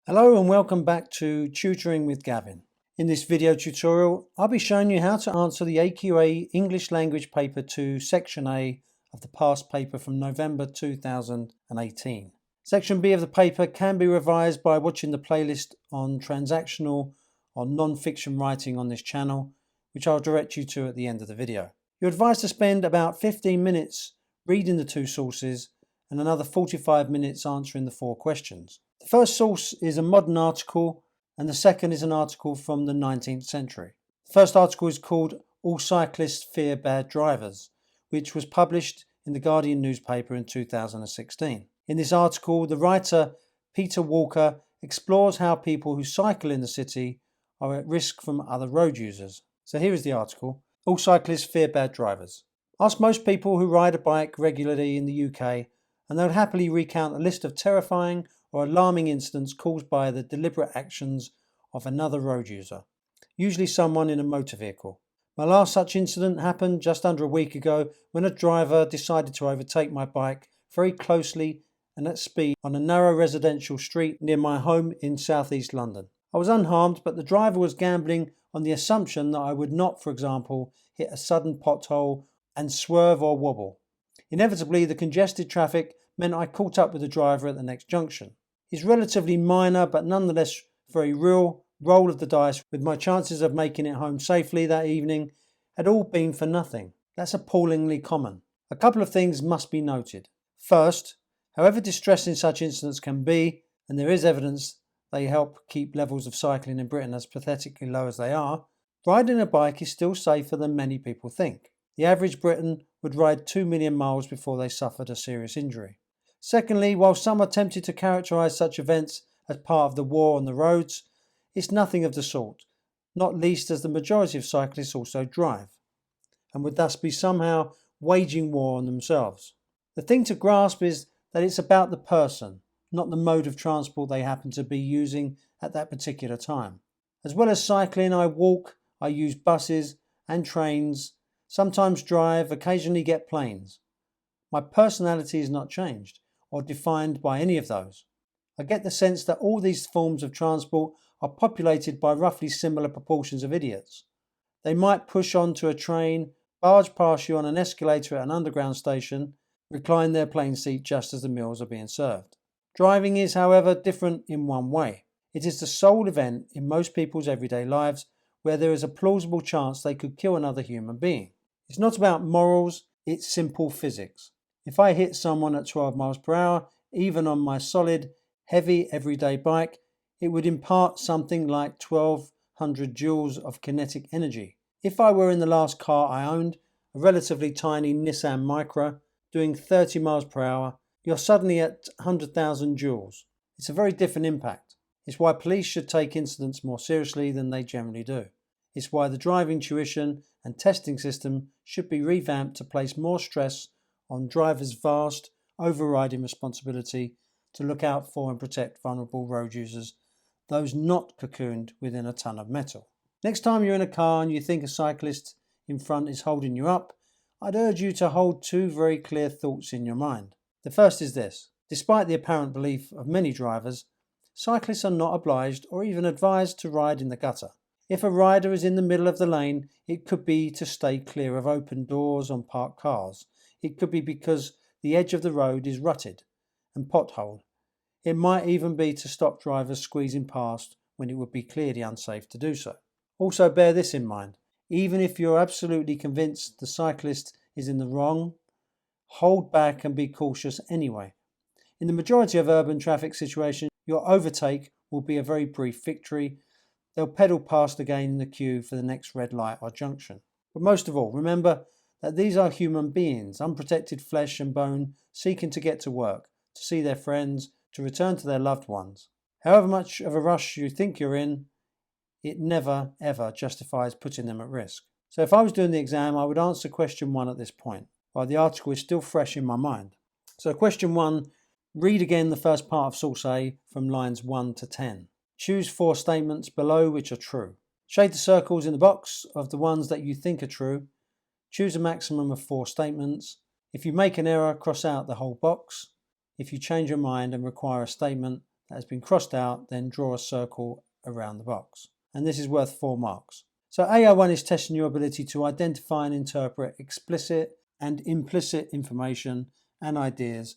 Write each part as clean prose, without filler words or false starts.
Hello and welcome back to Tutoring with Gavin. In this video tutorial, I'll be showing you how to answer the AQA English Language Paper 2 Section A of the past paper from November 2018. Section B of the paper can be revised by watching the playlist on transactional or non-fiction writing on this channel, which I'll direct you to at the end of the video. You're advised to spend about 15 minutes reading the two sources and another 45 minutes answering the 4 questions. The first source is a modern article and the second is an article from the 19th century. The first article is called All Cyclists Fear Bad Drivers, which was published in the Guardian newspaper in 2016. In this article, the writer Peter Walker explores how people who cycle in the city are at risk from other road users. So here is the article. All cyclists fear bad drivers. Ask most people who ride a bike regularly in the UK and they would happily recount a list of terrifying or alarming incidents caused by the deliberate actions of another road user, usually someone in a motor vehicle. My last such incident happened just under a week ago when a driver decided to overtake my bike very closely and at speed on a narrow residential street near my home in southeast London. I was unharmed, but the driver was gambling on the assumption that I would not, for example, hit a sudden pothole and swerve or wobble. Inevitably, the congested traffic meant I caught up with the driver at the next junction. His relatively minor but nonetheless very real roll of the dice with my chances of making it home safely that evening had all been for nothing. That's appallingly common. A couple of things must be noted. First, however distressing such incidents can be, and there is evidence they help keep levels of cycling in Britain as pathetically low as they are, riding a bike is still safer than many people think. The average Briton would ride 2 million miles before they suffered a serious injury. Secondly, while some are tempted to characterise such events as part of the war on the roads, it's nothing of the sort, not least as the majority of cyclists also drive, and would thus be somehow waging war on themselves. The thing to grasp is that it's about the person, not the mode of transport they happen to be using at that particular time. As well as cycling, I walk, I use buses and trains, sometimes drive, occasionally get planes. My personality is not changed or defined by any of those. I get the sense that all these forms of transport are populated by roughly similar proportions of idiots. They might push onto a train, barge past you on an escalator at an underground station, recline their plane seat just as the meals are being served. Driving is, however, different in one way. It is the sole event in most people's everyday lives where there is a plausible chance they could kill another human being. It's not about morals, it's simple physics. If I hit someone at 12 miles per hour, even on my solid, heavy, everyday bike, it would impart something like 1200 joules of kinetic energy. If I were in the last car I owned, a relatively tiny Nissan Micra, doing 30 miles per hour, you're suddenly at 100,000 joules. It's a very different impact. It's why police should take incidents more seriously than they generally do. It's why the driving tuition and testing system should be revamped to place more stress on drivers' vast, overriding responsibility to look out for and protect vulnerable road users, those not cocooned within a ton of metal. Next time you're in a car and you think a cyclist in front is holding you up, I'd urge you to hold 2 very clear thoughts in your mind. The first is this: despite the apparent belief of many drivers, cyclists are not obliged or even advised to ride in the gutter. If a rider is in the middle of the lane, it could be to stay clear of open doors on parked cars. It could be because the edge of the road is rutted and potholed. It might even be to stop drivers squeezing past when it would be clearly unsafe to do so. Also bear this in mind: even if you're absolutely convinced the cyclist is in the wrong, hold back and be cautious anyway. In the majority of urban traffic situations, your overtake will be a very brief victory. They'll pedal past again in the queue for the next red light or junction. But most of all, remember that these are human beings, unprotected flesh and bone, seeking to get to work, to see their friends, to return to their loved ones. However much of a rush you think you're in, it never, ever justifies putting them at risk. So if I was doing the exam, I would answer question 1 at this point, while the article is still fresh in my mind. So question 1, read again the first part of source A from lines 1 to 10. Choose 4 statements below which are true. Shade the circles in the box of the ones that you think are true. Choose a maximum of 4 statements. If you make an error, cross out the whole box. If you change your mind and require a statement, that has been crossed out, then draw a circle around the box. And this is worth 4 marks. So AO1 is testing your ability to identify and interpret explicit and implicit information and ideas,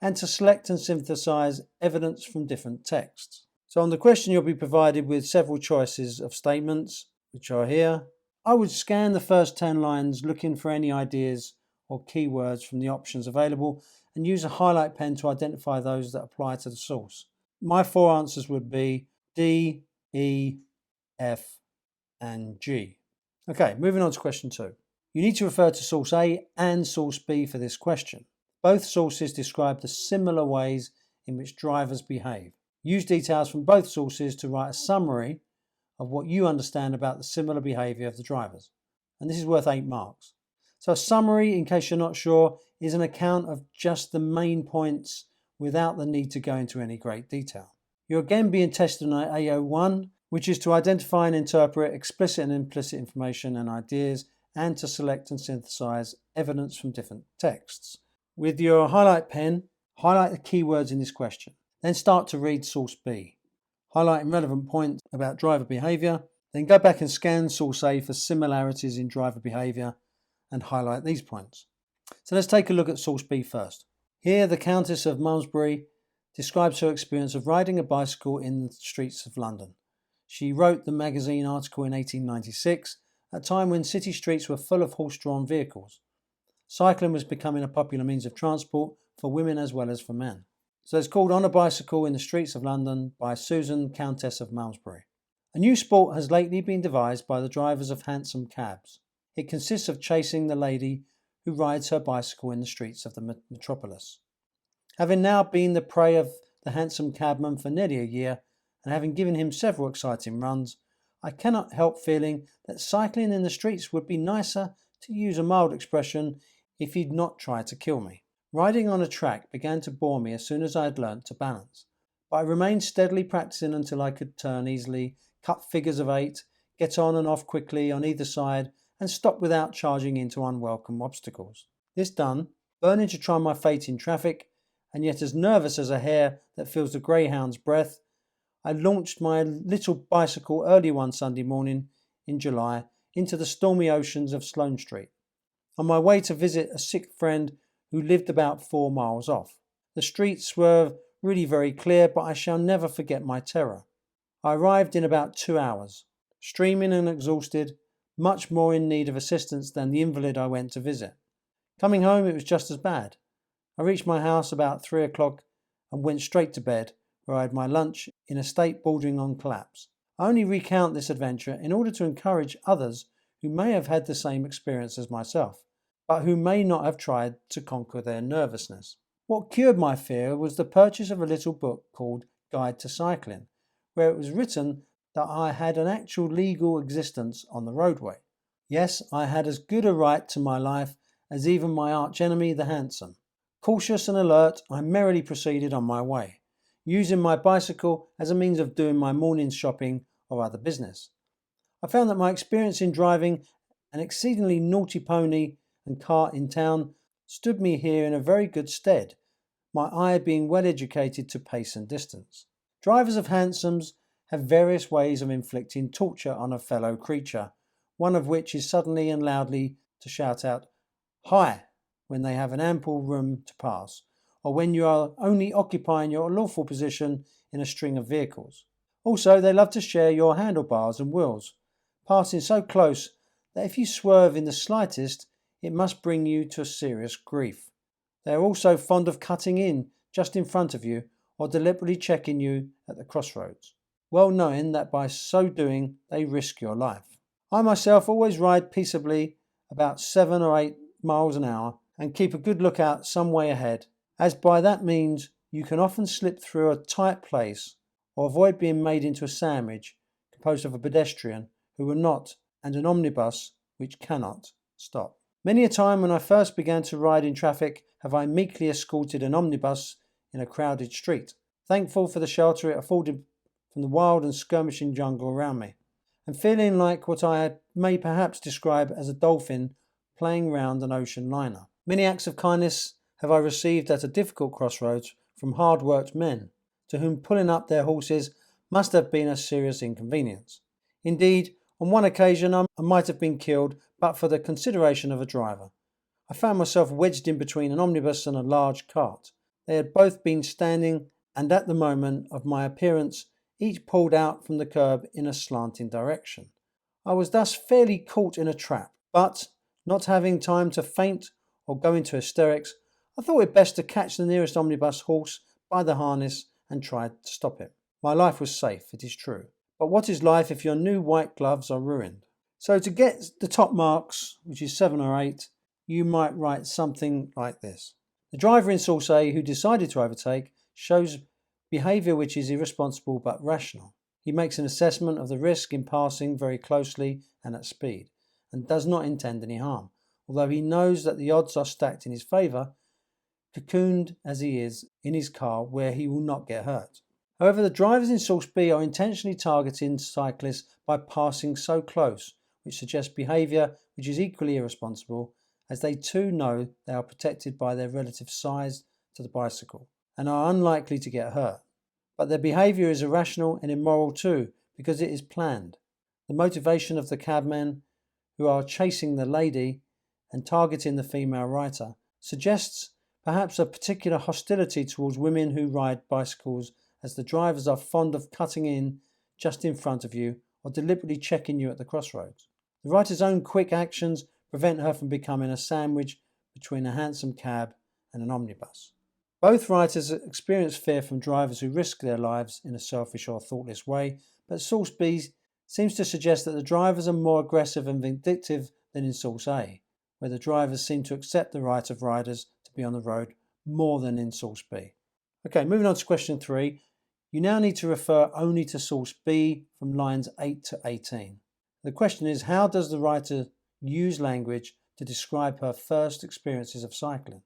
and to select and synthesize evidence from different texts. So on the question, you'll be provided with several choices of statements, which are here. I would scan the first 10 lines looking for any ideas or keywords from the options available and use a highlight pen to identify those that apply to the source. My 4 answers would be D, E, F, and G. Okay, moving on to question 2. You need to refer to source A and source B for this question. Both sources describe the similar ways in which drivers behave. Use details from both sources to write a summary of what you understand about the similar behaviour of the drivers. And this is worth 8 marks. So a summary, in case you're not sure, is an account of just the main points without the need to go into any great detail. You're again being tested on AO1, which is to identify and interpret explicit and implicit information and ideas, and to select and synthesize evidence from different texts. With your highlight pen, highlight the keywords in this question. Then start to read source B, highlighting relevant points about driver behaviour. Then go back and scan source A for similarities in driver behaviour and highlight these points. So let's take a look at source B first. Here, the Countess of Malmesbury describes her experience of riding a bicycle in the streets of London. She wrote the magazine article in 1896, at a time when city streets were full of horse-drawn vehicles. Cycling was becoming a popular means of transport for women as well as for men. So it's called On a Bicycle in the Streets of London by Susan, Countess of Malmesbury. A new sport has lately been devised by the drivers of hansom cabs. It consists of chasing the lady who rides her bicycle in the streets of the metropolis. Having now been the prey of the hansom cabman for nearly a year, and having given him several exciting runs, I cannot help feeling that cycling in the streets would be nicer, to use a mild expression, if he'd not tried to kill me. Riding on a track began to bore me as soon as I had learnt to balance, but I remained steadily practising until I could turn easily, cut figures of 8, get on and off quickly on either side, and stop without charging into unwelcome obstacles. This done, burning to try my fate in traffic, and yet as nervous as a hare that feels the greyhound's breath, I launched my little bicycle early one Sunday morning in July into the stormy oceans of Sloane Street, on my way to visit a sick friend who lived about 4 miles off. The streets were really very clear, but I shall never forget my terror. I arrived in about 2 hours, streaming and exhausted, much more in need of assistance than the invalid I went to visit. Coming home, it was just as bad. I reached my house about 3 o'clock and went straight to bed, where I had my lunch in a state bordering on collapse. I only recount this adventure in order to encourage others who may have had the same experience as myself, but who may not have tried to conquer their nervousness. What cured my fear was the purchase of a little book called Guide to Cycling, where it was written that I had an actual legal existence on the roadway. Yes, I had as good a right to my life as even my archenemy the hansom. Cautious and alert, I merrily proceeded on my way, using my bicycle as a means of doing my morning's shopping or other business. I found that my experience in driving an exceedingly naughty pony and cart in town stood me here in a very good stead, my eye being well educated to pace and distance. Drivers of hansoms have various ways of inflicting torture on a fellow creature, one of which is suddenly and loudly to shout out, "Hi!" when they have an ample room to pass, or when you are only occupying your lawful position in a string of vehicles. Also, they love to share your handlebars and wheels, passing so close that if you swerve in the slightest, it must bring you to serious grief. They are also fond of cutting in just in front of you or deliberately checking you at the crossroads, well knowing that by so doing they risk your life. I myself always ride peaceably about 7 or 8 miles an hour and keep a good lookout some way ahead, as by that means you can often slip through a tight place or avoid being made into a sandwich composed of a pedestrian who will not and an omnibus which cannot stop. Many a time when I first began to ride in traffic have I meekly escorted an omnibus in a crowded street, thankful for the shelter it afforded from the wild and skirmishing jungle around me, and feeling like what I may perhaps describe as a dolphin playing round an ocean liner. Many acts of kindness have I received at a difficult crossroads from hard-worked men, to whom pulling up their horses must have been a serious inconvenience. Indeed, on one occasion I might have been killed but for the consideration of a driver. I found myself wedged in between an omnibus and a large cart. They had both been standing, and at the moment of my appearance, each pulled out from the curb in a slanting direction. I was thus fairly caught in a trap, but, not having time to faint or go into hysterics, I thought it best to catch the nearest omnibus horse by the harness and try to stop it. My life was safe, it is true. But what is life if your new white gloves are ruined? So to get the top marks, which is 7 or 8, you might write something like this. The driver in source A who decided to overtake shows behaviour which is irresponsible but rational. He makes an assessment of the risk in passing very closely and at speed, and does not intend any harm, although he knows that the odds are stacked in his favour, cocooned as he is in his car where he will not get hurt. However, the drivers in source B are intentionally targeting cyclists by passing so close, which suggests behaviour which is equally irresponsible, as they too know they are protected by their relative size to the bicycle and are unlikely to get hurt. But their behaviour is irrational and immoral too, because it is planned. The motivation of the cabmen who are chasing the lady and targeting the female rider suggests perhaps a particular hostility towards women who ride bicycles, as the drivers are fond of cutting in just in front of you or deliberately checking you at the crossroads. The writer's own quick actions prevent her from becoming a sandwich between a hansom cab and an omnibus. Both writers experience fear from drivers who risk their lives in a selfish or thoughtless way, but source B seems to suggest that the drivers are more aggressive and vindictive than in source A, where the drivers seem to accept the right of riders to be on the road more than in source B. Okay, moving on to question 3. You now need to refer only to source B from lines 8 to 18. The question is, how does the writer use language to describe her first experiences of cycling?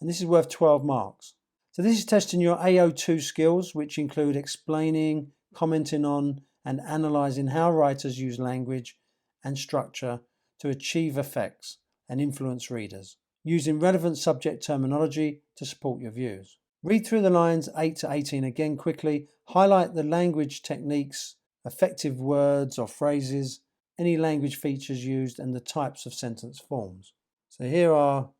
And this is worth 12 marks. So this is testing your AO2 skills, which include explaining, commenting on, and analysing how writers use language and structure to achieve effects and influence readers, using relevant subject terminology to support your views. Read through the lines 8 to 18 again quickly, highlight the language techniques, effective words or phrases, any language features used, and the types of sentence forms. So here are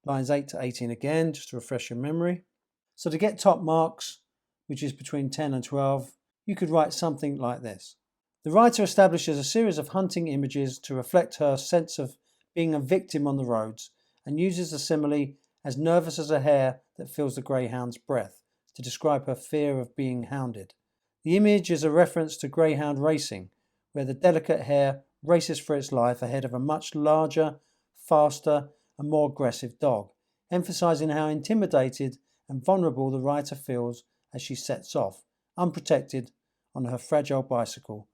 lines 8 to 18 again, just to refresh your memory. So to get top marks, which is between 10 and 12, you could write something like this. The writer establishes a series of hunting images to reflect her sense of being a victim on the roads, and uses the simile as nervous as a hare that feels the greyhound's breath to describe her fear of being hounded. The image is a reference to greyhound racing, where the delicate hare races for its life ahead of a much larger, faster, and more aggressive dog, emphasising how intimidated and vulnerable the writer feels as she sets off, unprotected, on her fragile bicycle,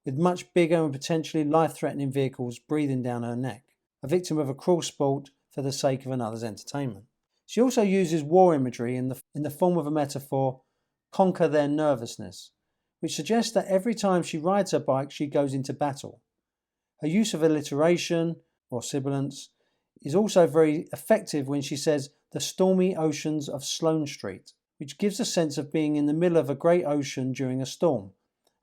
with much bigger and potentially life-threatening vehicles breathing down her neck, a victim of a cruel sport for the sake of another's entertainment. She also uses war imagery in the form of a metaphor, conquer their nervousness, which suggests that every time she rides her bike she goes into battle. Her use of alliteration, or sibilance, is also very effective when she says the stormy oceans of Sloane Street, which gives a sense of being in the middle of a great ocean during a storm,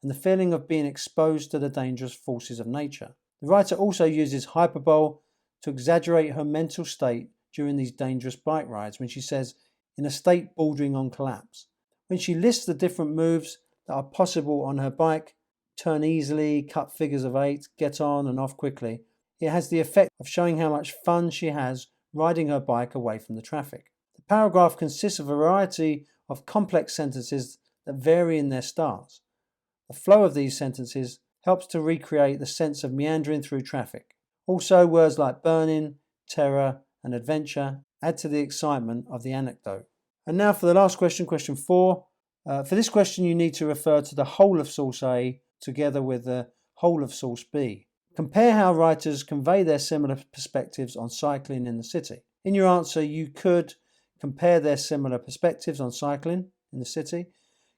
and the feeling of being exposed to the dangerous forces of nature. The writer also uses hyperbole to exaggerate her mental state during these dangerous bike rides when she says, in a state bordering on collapse. When she lists the different moves that are possible on her bike, turn easily, cut figures of 8, get on and off quickly, it has the effect of showing how much fun she has riding her bike away from the traffic. The paragraph consists of a variety of complex sentences that vary in their starts. The flow of these sentences helps to recreate the sense of meandering through traffic. Also, words like burning, terror, and adventure add to the excitement of the anecdote. And now for the last question, question 4. For this question, you need to refer to the whole of source A together with the whole of source B. Compare how writers convey their similar perspectives on cycling in the city. In your answer, you could compare their similar perspectives on cycling in the city,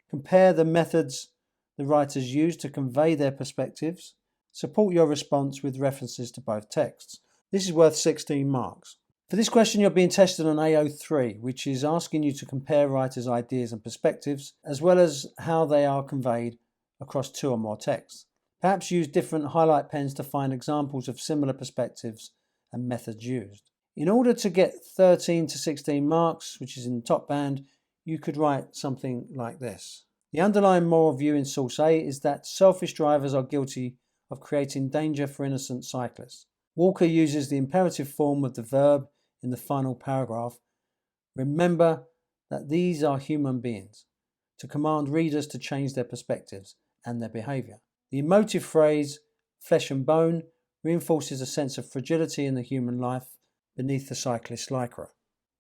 compare the methods the writers use to convey their perspectives, support your response with references to both texts. This is worth 16 marks. For this question, you're being tested on AO3, which is asking you to compare writers' ideas and perspectives, as well as how they are conveyed across 2 or more texts. Perhaps use different highlight pens to find examples of similar perspectives and methods used. In order to get 13 to 16 marks, which is in the top band, you could write something like this. The underlying moral view in source A is that selfish drivers are guilty of creating danger for innocent cyclists. Walker uses the imperative form of the verb in the final paragraph, remember that these are human beings, to command readers to change their perspectives and their behaviour. The emotive phrase, flesh and bone, reinforces a sense of fragility in the human life beneath the cyclist's lycra.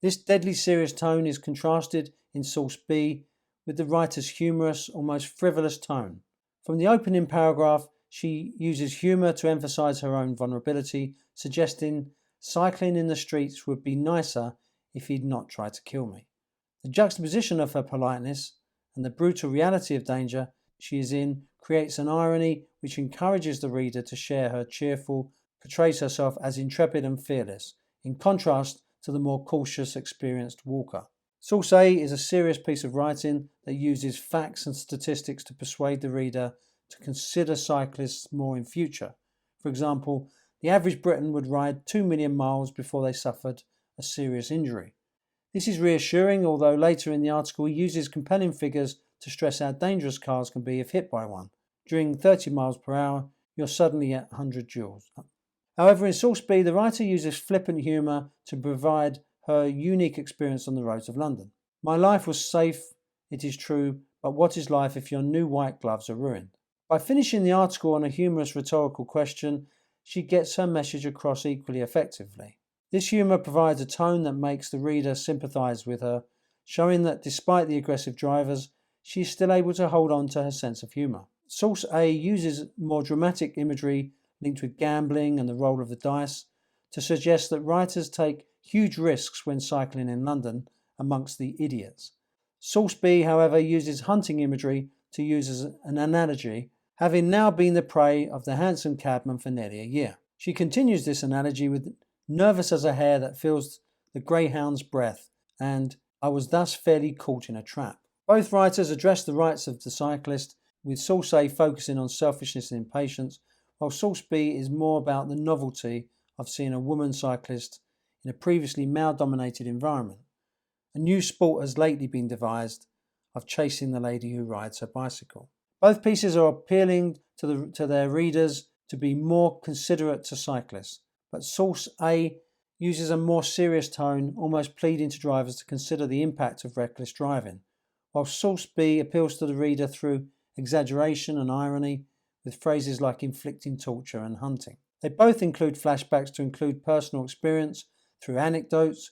This deadly serious tone is contrasted in source B with the writer's humorous, almost frivolous tone. From the opening paragraph, she uses humour to emphasise her own vulnerability, suggesting cycling in the streets would be nicer if he'd not tried to kill me. The juxtaposition of her politeness and the brutal reality of danger she is in creates an irony which encourages the reader to share her cheerful, portrays herself as intrepid and fearless, in contrast to the more cautious, experienced Walker. Source A is a serious piece of writing that uses facts and statistics to persuade the reader to consider cyclists more in future. For example, the average Briton would ride 2 million miles before they suffered a serious injury. This is reassuring, although later in the article he uses compelling figures to stress how dangerous cars can be if hit by one. During 30 miles per hour, you're suddenly at 100 joules. However, in source B, the writer uses flippant humour to provide her unique experience on the roads of London. My life was safe, it is true, but what is life if your new white gloves are ruined? By finishing the article on a humorous rhetorical question, she gets her message across equally effectively. This humour provides a tone that makes the reader sympathise with her, showing that despite the aggressive drivers, she is still able to hold on to her sense of humour. Source A uses more dramatic imagery linked with gambling and the roll of the dice to suggest that writers take huge risks when cycling in London amongst the idiots. Source B, however, uses hunting imagery to use as an analogy, having now been the prey of the handsome cabman for nearly a year. She continues this analogy with nervous as a hare that feels the greyhound's breath, and I was thus fairly caught in a trap. Both writers address the rights of the cyclist, with source A focusing on selfishness and impatience, while source B is more about the novelty of seeing a woman cyclist in a previously male-dominated environment. A new sport has lately been devised of chasing the lady who rides her bicycle. Both pieces are appealing to their readers to be more considerate to cyclists, but source A uses a more serious tone, almost pleading to drivers to consider the impact of reckless driving, while source B appeals to the reader through exaggeration and irony, with phrases like inflicting torture and hunting. They both include flashbacks to include personal experience through anecdotes,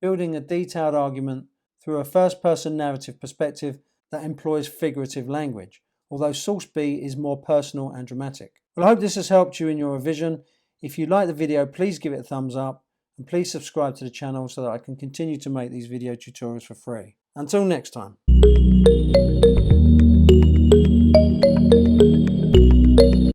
building a detailed argument through a first-person narrative perspective that employs figurative language, although source B is more personal and dramatic. Well, I hope this has helped you in your revision. If you like the video, please give it a thumbs up and please subscribe to the channel so that I can continue to make these video tutorials for free. Until next time.